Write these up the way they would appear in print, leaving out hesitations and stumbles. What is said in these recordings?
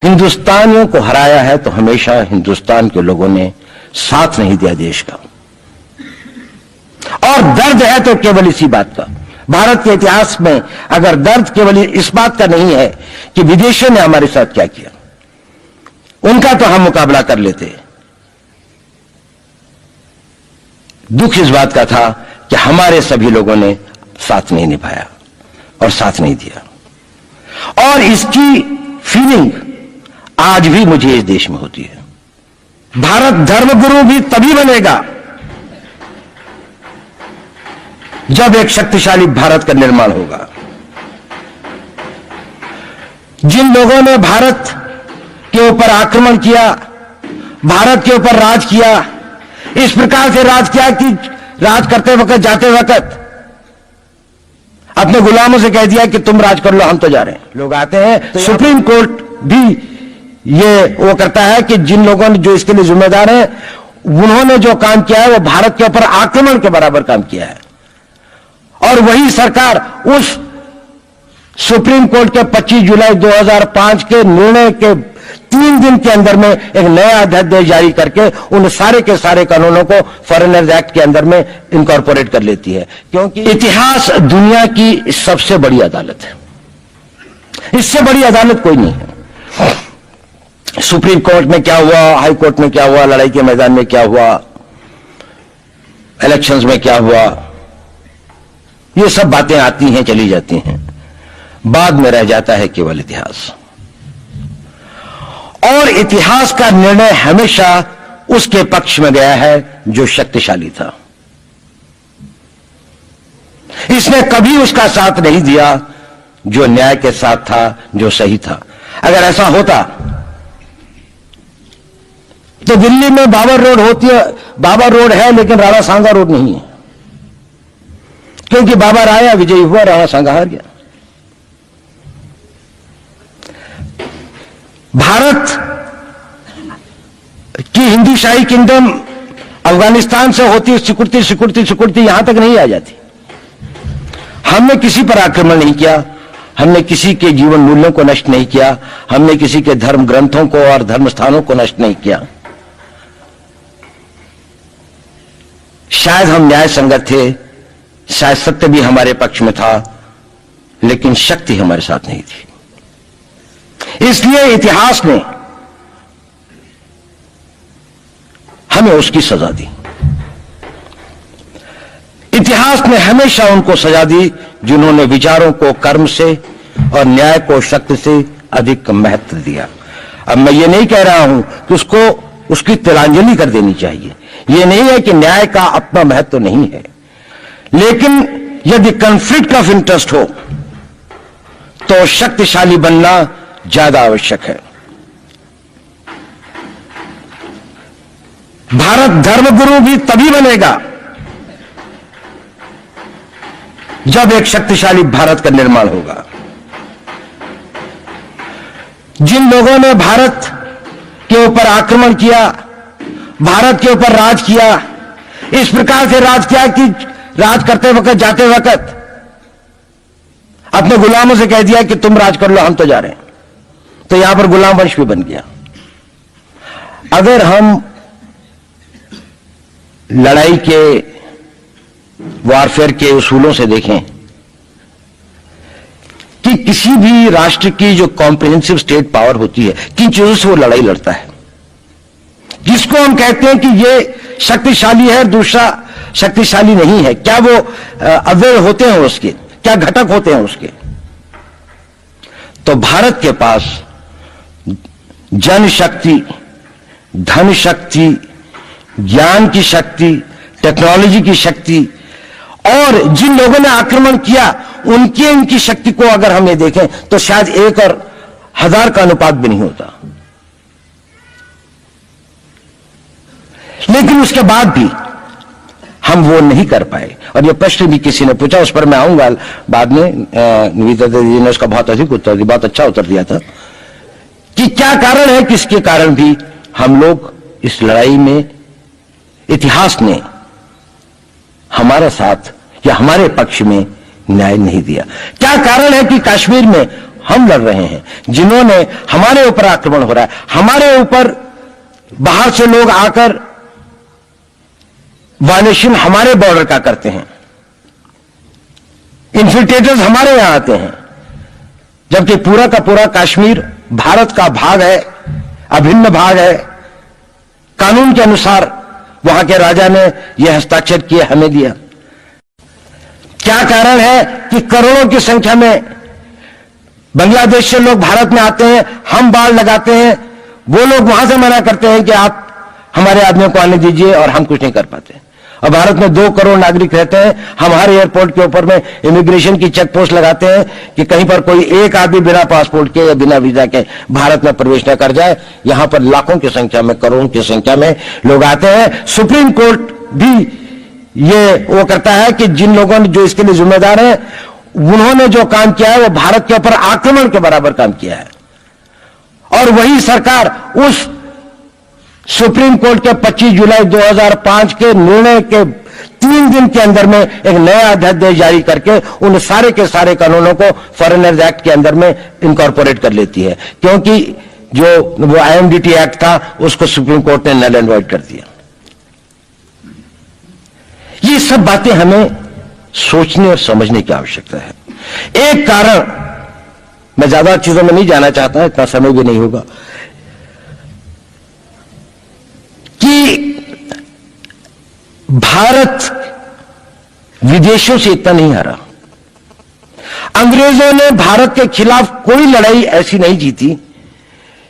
हिंदुस्तानियों को हराया है तो हमेशा हिंदुस्तान के लोगों ने साथ नहीं दिया देश का, और दर्द है तो केवल इसी बात का। भारत के इतिहास में अगर दर्द केवल इस बात का नहीं है कि विदेशियों ने हमारे साथ क्या किया, उनका तो हम मुकाबला कर लेते, दुख इस बात का था कि हमारे सभी लोगों ने साथ नहीं निभाया और साथ नहीं दिया। और इसकी फीलिंग आज भी मुझे इस देश में होती है। भारत धर्मगुरु भी तभी बनेगा जब एक शक्तिशाली भारत का निर्माण होगा। जिन लोगों ने भारत के ऊपर आक्रमण किया, भारत के ऊपर राज किया, इस प्रकार से राज किया कि राज करते वक्त, जाते वक्त अपने गुलामों से कह दिया कि तुम राज कर लो, हम तो जा रहे हैं। लोग आते हैं तो सुप्रीम कोर्ट भी ये वो करता है कि जिन लोगों ने जो इसके लिए जिम्मेदार हैं, उन्होंने जो काम किया है वो भारत के ऊपर आक्रमण के बराबर काम किया है। और वही सरकार उस सुप्रीम कोर्ट के 25 जुलाई 2005 के निर्णय के 3 दिन के अंदर में एक नया अध्यादेश जारी करके उन सारे के सारे कानूनों को फॉरेनर्स एक्ट के अंदर में इनकॉर्पोरेट कर लेती है, क्योंकि इतिहास दुनिया की सबसे बड़ी अदालत है। इससे बड़ी अदालत कोई नहीं है। सुप्रीम कोर्ट में क्या हुआ, हाई कोर्ट में क्या हुआ, लड़ाई के मैदान में क्या हुआ, इलेक्शंस में क्या हुआ, ये सब बातें आती हैं, चली जाती हैं, बाद में रह जाता है केवल इतिहास। और इतिहास का निर्णय हमेशा उसके पक्ष में गया है जो शक्तिशाली था। इसने कभी उसका साथ नहीं दिया जो न्याय के साथ था, जो सही था। अगर ऐसा होता तो दिल्ली में बाबर रोड होती है, बाबर रोड है लेकिन राणा सांगा रोड नहीं है, क्योंकि बाबर आया, विजयी हुआ, राणा सांगा हार गया। भारत की हिंदू शाही किंगडम अफगानिस्तान से होती सिकुड़ती सिकुड़ती सिकुड़ती यहां तक नहीं आ जाती। हमने किसी पर आक्रमण नहीं किया, हमने किसी के जीवन मूल्यों को नष्ट नहीं किया, हमने किसी के धर्म ग्रंथों को और धर्म स्थानों को नष्ट नहीं किया। शायद हम न्याय संगत थे, शायद सत्य भी हमारे पक्ष में था, लेकिन शक्ति हमारे साथ नहीं थी। इसलिए इतिहास ने हमें उसकी सजा दी। इतिहास ने हमेशा उनको सजा दी जिन्होंने विचारों को कर्म से और न्याय को शक्ति से अधिक महत्व दिया। अब मैं ये नहीं कह रहा हूं कि उसको उसकी तिलांजलि कर देनी चाहिए, ये नहीं है कि न्याय का अपना महत्व नहीं है, लेकिन यदि कॉन्फ्लिक्ट ऑफ इंटरेस्ट हो तो शक्तिशाली बनना ज्यादा आवश्यक है। भारत धर्मगुरु भी तभी बनेगा जब एक शक्तिशाली भारत का निर्माण होगा। जिन लोगों ने भारत के ऊपर आक्रमण किया, भारत के ऊपर राज किया, इस प्रकार से राज किया कि राज करते वक्त, जाते वक्त अपने गुलामों से कह दिया कि तुम राज कर लो, हम तो जा रहे हैं, तो यहां पर गुलाम वंश भी बन गया। अगर हम लड़ाई के वॉरफेयर के उसूलों से देखें कि किसी भी राष्ट्र की जो कॉम्प्रिहेंसिव स्टेट पावर होती है, किन चीजों से वो लड़ाई लड़ता है, जिसको हम कहते हैं कि ये शक्तिशाली है, दूसरा शक्तिशाली नहीं है, क्या वो अवयव होते हैं उसके, क्या घटक होते हैं उसके। तो भारत के पास जनशक्ति, धन शक्ति, ज्ञान की शक्ति, टेक्नोलॉजी की शक्ति, और जिन लोगों ने आक्रमण किया उनकी शक्ति को अगर हम ये देखें तो शायद 1 और 1000 का अनुपात भी नहीं होता। लेकिन उसके बाद भी हम वो नहीं कर पाए। और ये प्रश्न भी किसी ने पूछा, उस पर मैं आऊंगा बाद में। निवेदिता जी ने उसका बहुत अधिक उत्तर दिया, बहुत अच्छा उत्तर दिया था कि क्या कारण है, किसके कारण भी हम लोग इस लड़ाई में, इतिहास ने हमारे साथ या हमारे पक्ष में न्याय नहीं दिया। क्या कारण है कि कश्मीर में हम लड़ रहे हैं, जिन्होंने हमारे ऊपर आक्रमण हो रहा है, हमारे ऊपर बाहर से लोग आकर वायलेशन हमारे बॉर्डर का करते हैं, इन्फिल्ट्रेटर्स हमारे यहां आते हैं, जबकि पूरा का पूरा कश्मीर भारत का भाग है, अभिन्न भाग है। कानून के अनुसार वहां के राजा ने यह हस्ताक्षर किए, हमें दिया। क्या कारण है कि करोड़ों की संख्या में बांग्लादेश से लोग भारत में आते हैं, हम बाड़ लगाते हैं, वो लोग वहां से मना करते हैं कि आप हमारे आदमियों को आने दीजिए, और हम कुछ नहीं कर पाते। और भारत में 2 करोड़ नागरिक रहते हैं, हम हर एयरपोर्ट के ऊपर में इमिग्रेशन की चेक पोस्ट लगाते हैं कि कहीं पर कोई एक आदमी बिना पासपोर्ट के या बिना वीजा के भारत में प्रवेश न कर जाए। यहां पर लाखों की संख्या में, करोड़ों की संख्या में लोग आते हैं। सुप्रीम कोर्ट भी ये वो करता है कि जिन लोगों ने जो इसके लिए जिम्मेदार हैं, उन्होंने जो काम किया है वो भारत के ऊपर आक्रमण के बराबर काम किया है। और वही सरकार उस सुप्रीम कोर्ट के 25 जुलाई 2005 के निर्णय के 3 दिन के अंदर में एक नया अध्यादेश जारी करके उन सारे के सारे कानूनों को फॉरेनर्स एक्ट के अंदर में इनकॉर्पोरेट कर लेती है, क्योंकि जो वो IMDT एक्ट था उसको सुप्रीम कोर्ट ने नल एंड वॉइड कर दिया। ये सब बातें हमें सोचने और समझने की आवश्यकता है। एक कारण, मैं ज्यादा चीजों में नहीं जाना चाहता, इतना समय भी नहीं होगा, कि भारत विदेशों से इतना नहीं हारा। अंग्रेजों ने भारत के खिलाफ कोई लड़ाई ऐसी नहीं जीती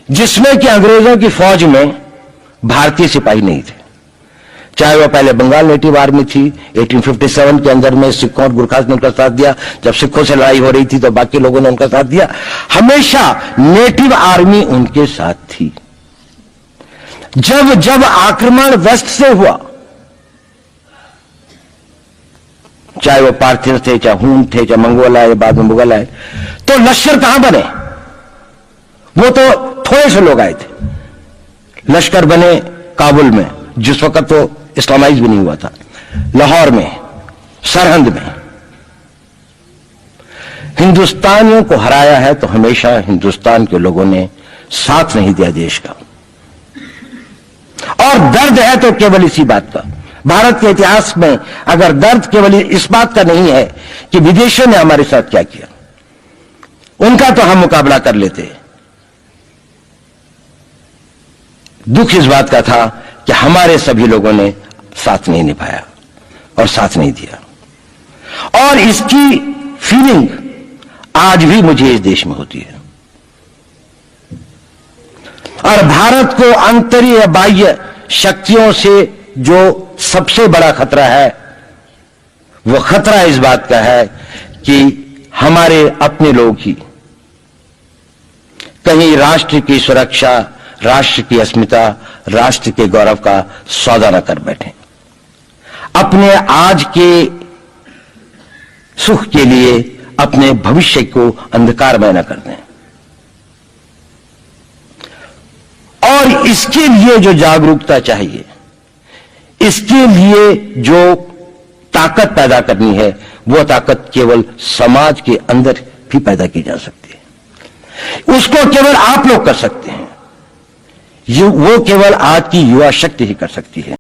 जिसमें कि अंग्रेजों की फौज में भारतीय सिपाही नहीं थे। चाहे वह पहले बंगाल नेटिव आर्मी थी, 1857 के अंदर में सिखों और गुरखास ने उनका साथ दिया, जब सिखों से लड़ाई हो रही थी तो बाकी लोगों ने उनका साथ दिया। हमेशा नेटिव आर्मी उनके साथ थी। जब जब आक्रमण वेस्ट से हुआ, चाहे वो पार्थिव थे, चाहे हून थे, चाहे मंगोल आए, बाद में मुगल आए, तो लश्कर कहां बने? वो तो थोड़े से लोग आए थे। लश्कर बने काबुल में, जिस वक्त तो इस्लामाइज भी नहीं हुआ था, लाहौर में, सरहंद में। हिंदुस्तानियों को हराया है तो हमेशा हिंदुस्तान के लोगों ने साथ नहीं दिया देश का। और दर्द है तो केवल इसी बात का। भारत के इतिहास में अगर दर्द केवल इस बात का नहीं है कि विदेशों ने हमारे साथ क्या किया, उनका तो हम मुकाबला कर लेते। दुख इस बात का था कि हमारे सभी लोगों ने साथ नहीं निभाया और साथ नहीं दिया। और इसकी फीलिंग आज भी मुझे इस देश में होती है। और भारत को आंतरिक बाह्य शक्तियों से जो सबसे बड़ा खतरा है, वो खतरा इस बात का है कि हमारे अपने लोग ही कहीं राष्ट्र की सुरक्षा, राष्ट्र की अस्मिता, राष्ट्र के गौरव का सौदा न कर बैठे, अपने आज के सुख के लिए अपने भविष्य को अंधकारमय न कर दें। और इसके लिए जो जागरूकता चाहिए, इसके लिए जो ताकत पैदा करनी है, वो ताकत केवल समाज के अंदर भी पैदा की जा सकती है। उसको केवल आप लोग कर सकते हैं। वो केवल आज की युवा शक्ति ही कर सकती है।